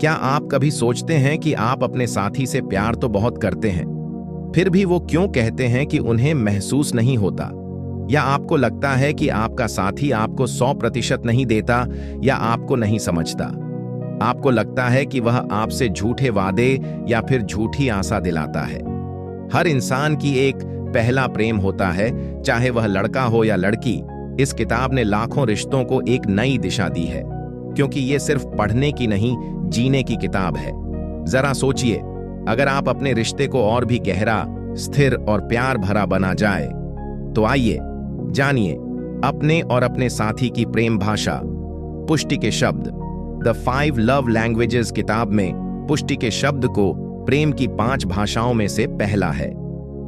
क्या आप कभी सोचते हैं कि आप अपने साथी से प्यार तो बहुत करते हैं, फिर भी वो क्यों कहते हैं कि उन्हें महसूस नहीं होता? या आपको लगता है कि आपका साथी आपको 100% नहीं देता या आपको नहीं समझता? आपको लगता है कि वह आपसे झूठे वादे या फिर झूठी आशा दिलाता है। हर इंसान की एक पहला प्रेम होता है, चाहे वह लड़का हो या लड़की। इस किताब ने लाखों रिश्तों को एक नई दिशा दी है, क्योंकि ये सिर्फ पढ़ने की नहीं, जीने की किताब है। जरा सोचिए, अगर आप अपने रिश्ते को और भी गहरा, स्थिर और प्यार भरा बना जाए, तो आइए जानिए अपने और अपने साथी की प्रेम भाषा। पुष्टि के शब्द। द 5 लव लैंग्वेजेस किताब में पुष्टि के शब्द को प्रेम की 5 भाषाओं में से पहला है।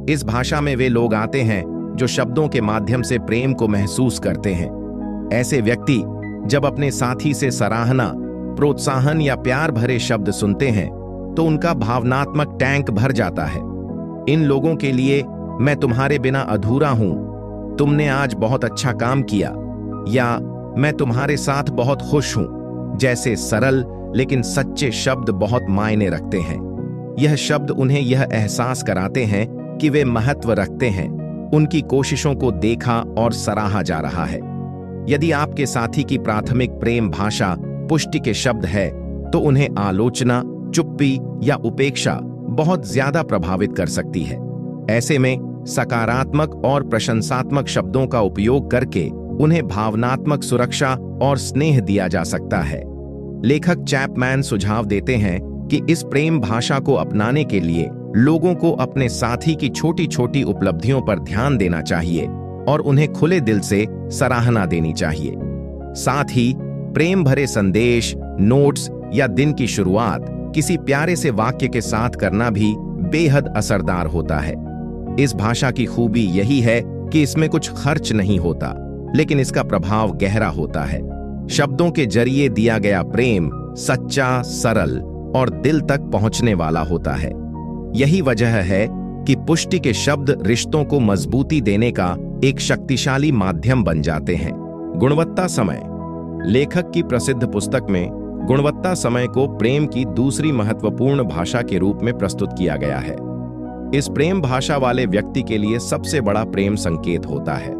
इस भाषा में वे लोग आते हैं जो शब्दों के माध्यम से प्रेम को महसूस करते हैं। ऐसे व्यक्ति जब अपने साथी से सराहना, प्रोत्साहन या प्यार भरे शब्द सुनते हैं तो उनका भावनात्मक टैंक भर जाता है। इन लोगों के लिए मैं तुम्हारे बिना अधूरा हूं, तुमने आज बहुत अच्छा काम किया, या मैं तुम्हारे साथ बहुत खुश हूं जैसे सरल लेकिन सच्चे शब्द बहुत मायने रखते हैं। यह शब्द उन्हें यह एहसास कराते हैं कि वे महत्व रखते हैं, उनकी कोशिशों को देखा और सराहा जा रहा है। यदि आपके साथी की प्राथमिक प्रेम भाषा पुष्टि के शब्द है, तो उन्हें आलोचना, चुप्पी या उपेक्षा बहुत ज्यादा प्रभावित कर सकती है। ऐसे में सकारात्मक और प्रशंसात्मक शब्दों का उपयोग करके उन्हें भावनात्मक सुरक्षा और स्नेह दिया जा सकता है। लेखक चैपमैन सुझाव देते हैं कि इस प्रेम भाषा को अपनाने के लिए लोगों को अपने साथी की छोटी छोटी उपलब्धियों पर ध्यान देना चाहिए और उन्हें खुले दिल से सराहना देनी चाहिए। साथ ही प्रेम भरे संदेश, नोट्स या दिन की शुरुआत किसी प्यारे से वाक्य के साथ करना भी बेहद असरदार होता है। इस भाषा की खूबी यही है कि इसमें कुछ खर्च नहीं होता, लेकिन इसका प्रभाव गहरा होता है। शब्दों के जरिए दिया गया प्रेम सच्चा, सरल और दिल तक पहुंचने वाला होता है। यही वजह है कि पुष्टि के शब्द रिश्तों को मजबूती देने का एक शक्तिशाली माध्यम बन जाते हैं। गुणवत्ता समय। लेखक की प्रसिद्ध पुस्तक में गुणवत्ता समय को प्रेम की दूसरी महत्वपूर्ण भाषा के रूप में प्रस्तुत किया गया है। इस प्रेम भाषा वाले व्यक्ति के लिए सबसे बड़ा प्रेम संकेत होता है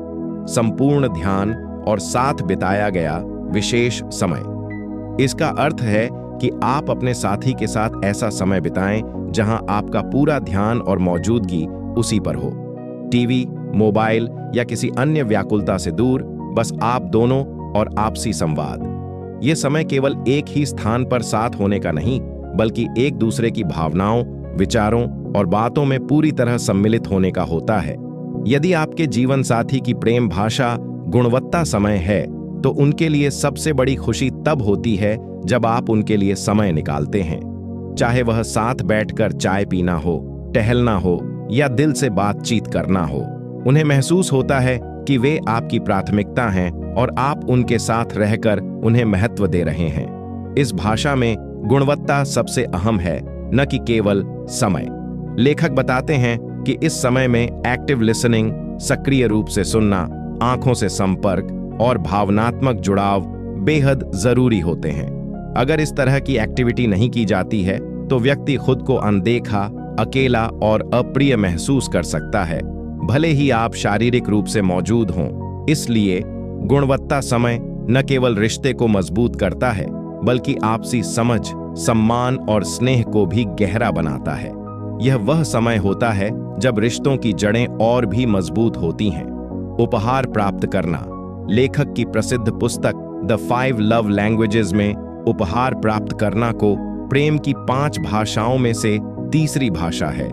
संपूर्ण ध्यान और साथ बिताया गया विशेष समय। इसका अर्थ है कि आप अपने साथी के साथ ऐसा समय बिताएं जहां आपका पूरा ध्यान और मौजूदगी उसी पर हो। टीवी, मोबाइल या किसी अन्य व्याकुलता से दूर, बस आप दोनों और आपसी संवाद। ये समय केवल एक ही स्थान पर साथ होने का नहीं, बल्कि एक दूसरे की भावनाओं, विचारों और बातों में पूरी तरह सम्मिलित होने का होता है। यदि आपके जीवन साथी की प्रेम भाषा गुणवत्ता समय है, तो उनके लिए सबसे बड़ी खुशी तब होती है जब आप उनके लिए समय निकालते हैं। चाहे वह साथ बैठकर चाय पीना हो, टहलना हो या दिल से बातचीत करना हो, उन्हें महसूस होता है कि वे आपकी प्राथमिकता हैं और आप उनके साथ रहकर उन्हें महत्व दे रहे हैं। इस भाषा में गुणवत्ता सबसे अहम है, न कि केवल समय। लेखक बताते हैं कि इस समय में एक्टिव लिसनिंग, सक्रिय रूप से सुनना, आंखों से संपर्क और भावनात्मक जुड़ाव बेहद जरूरी होते हैं। अगर इस तरह की एक्टिविटी नहीं की जाती है तो व्यक्ति खुद को अनदेखा, अकेला और अप्रिय महसूस कर सकता है, भले ही आप शारीरिक रूप से मौजूद हों। इसलिए गुणवत्ता समय न केवल रिश्ते को मजबूत करता है, बल्कि आपसी समझ, सम्मान और स्नेह को भी गहरा बनाता है। यह वह समय होता है जब रिश्तों की जड़ें और भी मजबूत होती हैं। उपहार प्राप्त करना। लेखक की प्रसिद्ध पुस्तक द 5 लव लैंग्वेजेस में उपहार प्राप्त करना को प्रेम की 5 भाषाओं में से तीसरी भाषा है।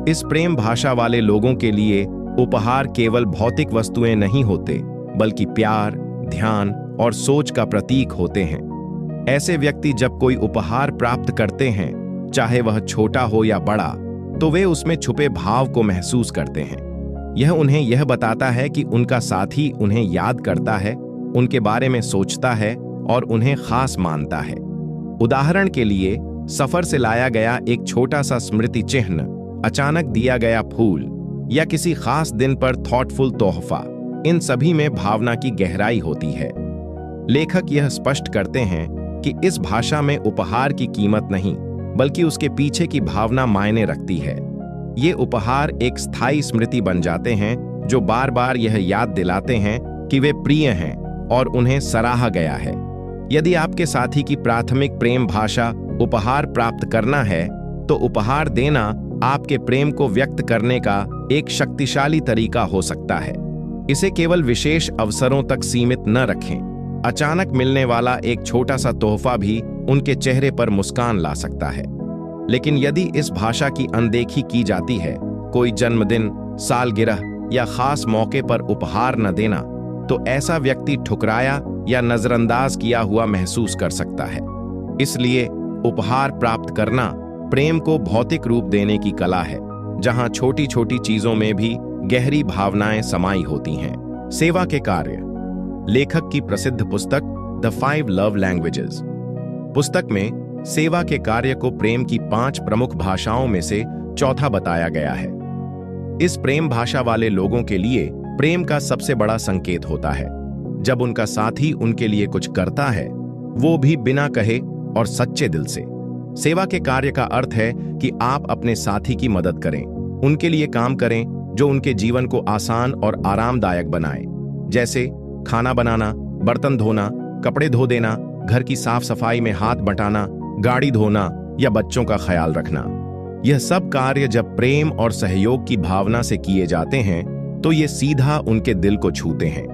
इस प्रेम भाषा वाले लोगों के लिए उपहार केवल भौतिक वस्तुएं नहीं होते, बल्कि प्यार, ध्यान और सोच का प्रतीक होते हैं। ऐसे व्यक्ति जब कोई उपहार प्राप्त करते हैं, चाहे वह छोटा हो या बड़ा, तो वे उसमें छुपे भाव को महसूस करते हैं। यह उन्हें यह बताता है कि उनका साथी उन्हें याद करता है, उनके बारे में सोचता है और उन्हें खास मानता है। उदाहरण के लिए, सफर से लाया गया एक छोटा सा स्मृति चिन्ह, अचानक दिया गया फूल या किसी खास दिन पर थॉटफुल तोहफा, इन सभी में भावना की गहराई होती है। लेखक यह स्पष्ट करते हैं कि इस भाषा में उपहार की कीमत नहीं, बल्कि उसके पीछे की भावना मायने रखती है। ये उपहार एक स्थायी स्मृति बन जाते हैं जो बार बार यह याद दिलाते हैं कि वे प्रिय हैं और उन्हें सराहा गया है। यदि आपके साथी की प्राथमिक प्रेम भाषा उपहार प्राप्त करना है, तो उपहार देना आपके प्रेम को व्यक्त करने का एक शक्तिशाली तरीका हो सकता है। इसे केवल विशेष अवसरों तक सीमित न रखें। अचानक मिलने वाला एक छोटा सा तोहफा भी उनके चेहरे पर मुस्कान ला सकता है। लेकिन यदि इस भाषा की अनदेखी की जाती है, कोई जन्मदिन, सालगिरह या खास मौके पर उपहार न देना, तो ऐसा व्यक्ति ठुकराया या नजरअंदाज किया हुआ महसूस कर सकता है। इसलिए उपहार प्राप्त करना प्रेम को भौतिक रूप देने की कला है, जहां छोटी छोटी चीजों में भी गहरी भावनाएं समाई होती हैं। सेवा के कार्य। लेखक की प्रसिद्ध पुस्तक द 5 लव लैंग्वेजेस पुस्तक में सेवा के कार्य को प्रेम की 5 प्रमुख भाषाओं में से चौथा बताया गया है। इस प्रेम भाषा वाले लोगों के लिए प्रेम का सबसे बड़ा संकेत होता है जब उनका साथी उनके लिए कुछ करता है, वो भी बिना कहे और सच्चे दिल से। सेवा के कार्य का अर्थ है कि आप अपने साथी की मदद करें, उनके लिए काम करें जो उनके जीवन को आसान और आरामदायक बनाए, जैसे खाना बनाना, बर्तन धोना, कपड़े धो देना, घर की साफ सफाई में हाथ बटाना, गाड़ी धोना या बच्चों का ख्याल रखना। यह सब कार्य जब प्रेम और सहयोग की भावना से किए जाते हैं, तो ये सीधा उनके दिल को छूते हैं।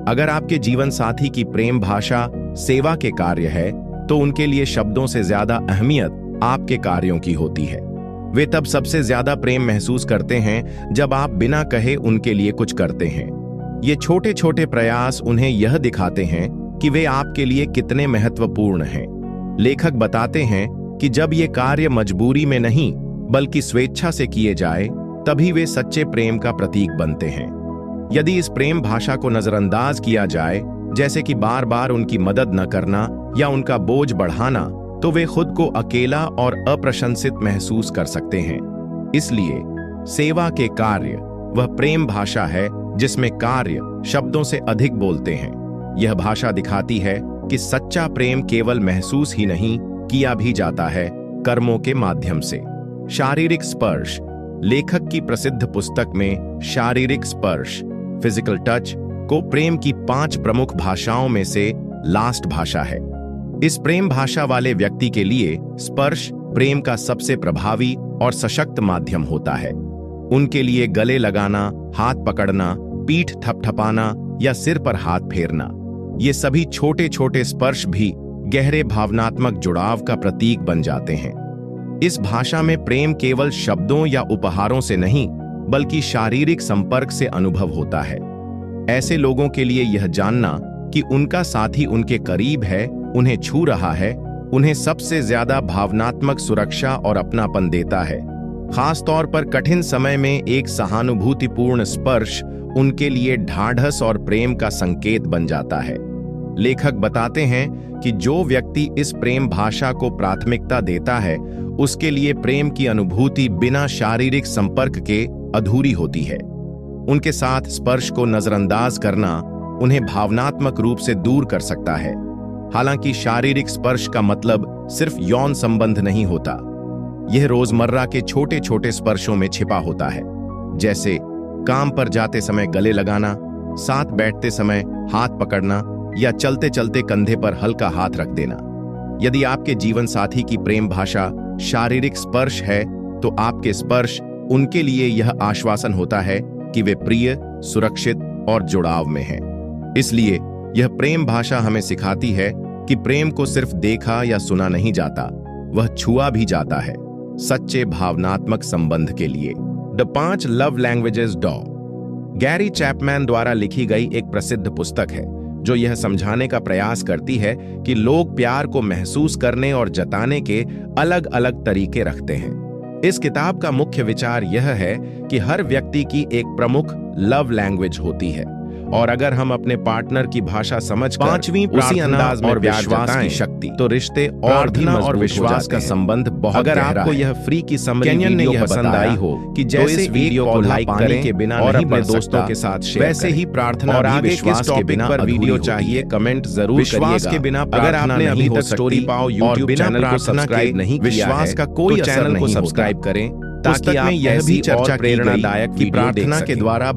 अगर आपके जीवन साथी की प्रेम भाषा सेवा के कार्य है, तो उनके लिए शब्दों से ज्यादा अहमियत आपके कार्यों की होती है। वे तब सबसे ज्यादा प्रेम महसूस करते हैं जब आप बिना कहे उनके लिए कुछ करते हैं। ये छोटे छोटे प्रयास उन्हें यह दिखाते हैं कि वे आपके लिए कितने महत्वपूर्ण हैं। लेखक बताते हैं कि जब ये कार्य मजबूरी में नहीं बल्कि स्वेच्छा से किए जाए, तभी वे सच्चे प्रेम का प्रतीक बनते हैं। यदि इस प्रेम भाषा को नजरअंदाज किया जाए, जैसे कि बार बार उनकी मदद न करना या उनका बोझ बढ़ाना, तो वे खुद को अकेला और अप्रशंसित महसूस कर सकते हैं। इसलिए सेवा के कार्य वह प्रेम भाषा है जिसमें कार्य शब्दों से अधिक बोलते हैं। यह भाषा दिखाती है कि सच्चा प्रेम केवल महसूस ही नहीं किया भी जाता है, कर्मों के माध्यम से। शारीरिक स्पर्श। लेखक की प्रसिद्ध पुस्तक में शारीरिक स्पर्श, फिजिकल टच, को प्रेम की 5 प्रमुख भाषाओं में से लास्ट भाषा है। इस प्रेम भाषा वाले व्यक्ति के लिए स्पर्श प्रेम का सबसे प्रभावी और सशक्त माध्यम होता है। उनके लिए गले लगाना, हाथ पकड़ना, पीठ थपथपाना या सिर पर हाथ फेरना, ये सभी छोटे छोटे स्पर्श भी गहरे भावनात्मक जुड़ाव का प्रतीक बन जाते हैं। इस भाषा में प्रेम केवल शब्दों या उपहारों से नहीं, बल्कि शारीरिक संपर्क से अनुभव होता है। ऐसे लोगों के लिए यह जानना कि उनका साथी उनके करीब है, उन्हें छू रहा है, उन्हें सबसे ज्यादा भावनात्मक सुरक्षा और अपनापन देता है। खास तौर पर कठिन समय में एक सहानुभूतिपूर्ण स्पर्श उनके लिए ढाढ़स और प्रेम का संकेत बन जाता है। लेखक बताते हैं कि जो व्यक्ति इस प्रेम भाषा को प्राथमिकता देता है, उसके लिए प्रेम की अनुभूति बिना शारीरिक संपर्क के अधूरी होती है। उनके साथ स्पर्श को नजरअंदाज करना उन्हें भावनात्मक रूप से दूर कर सकता है। हालांकि शारीरिक स्पर्श का मतलब सिर्फ यौन संबंध नहीं होता, यह रोजमर्रा के छोटे छोटे स्पर्शों में छिपा होता है, जैसे काम पर जाते समय गले लगाना, साथ बैठते समय हाथ पकड़ना या चलते चलते कंधे पर हल्का हाथ रख देना। यदि आपके जीवन साथी की प्रेम भाषा शारीरिक स्पर्श है, तो आपके स्पर्श उनके लिए यह आश्वासन होता है कि वे प्रिय, सुरक्षित और जुड़ाव में हैं। इसलिए यह प्रेम भाषा हमें सिखाती है कि प्रेम को सिर्फ देखा या सुना नहीं जाता, वह छुआ भी जाता है, सच्चे भावनात्मक संबंध के लिए। द 5 लव लैंग्वेजेस डॉ. गैरी चैपमैन द्वारा लिखी गई एक प्रसिद्ध पुस्तक है जो यह समझाने का प्रयास करती है कि लोग प्यार को महसूस करने और जताने के अलग अलग तरीके रखते हैं। इस किताब का मुख्य विचार यह है कि हर व्यक्ति की एक प्रमुख लव लैंग्वेज होती है और अगर हम अपने पार्टनर की भाषा समझकर पांचवीं उसी अंदाज में और विश्वास की शक्ति, तो रिश्ते और भी मजबूत और विश्वास का संबंध बहुत अगर गहरा आपको है। यह फ्री की समरी कैनियन ने वीडियो यह पसंद बताया आई हो कि तो जैसे इस एक वीडियो को पौधा लाइक पानी करें के बिना और नहीं अपने बढ़ दोस्तों सकता, के साथ शेयर वैसे करें। ही प्रार्थना और भी आगे किस विश्वास के टॉपिक बिना पर अधूरी वीडियो होती चाहिए है। कमेंट जरूर विश्वास करिएगा। के बिना अगर प्रार्थना आपने नहीं अभी हो तक सकती स्टोरी पाव और यूट्यूब बिना चैनल को प्रार्थना सब्सक्राइब के नहीं किया विश्वास है का कोई तो असर चैनल को नहीं होता। सब्सक्राइब करें ताकि पुस्तक में आप यह ऐसी भी चर्चा और की गई प्रेरणादायक कि वीडियो देख प्रार्थना के सकें। द्वारा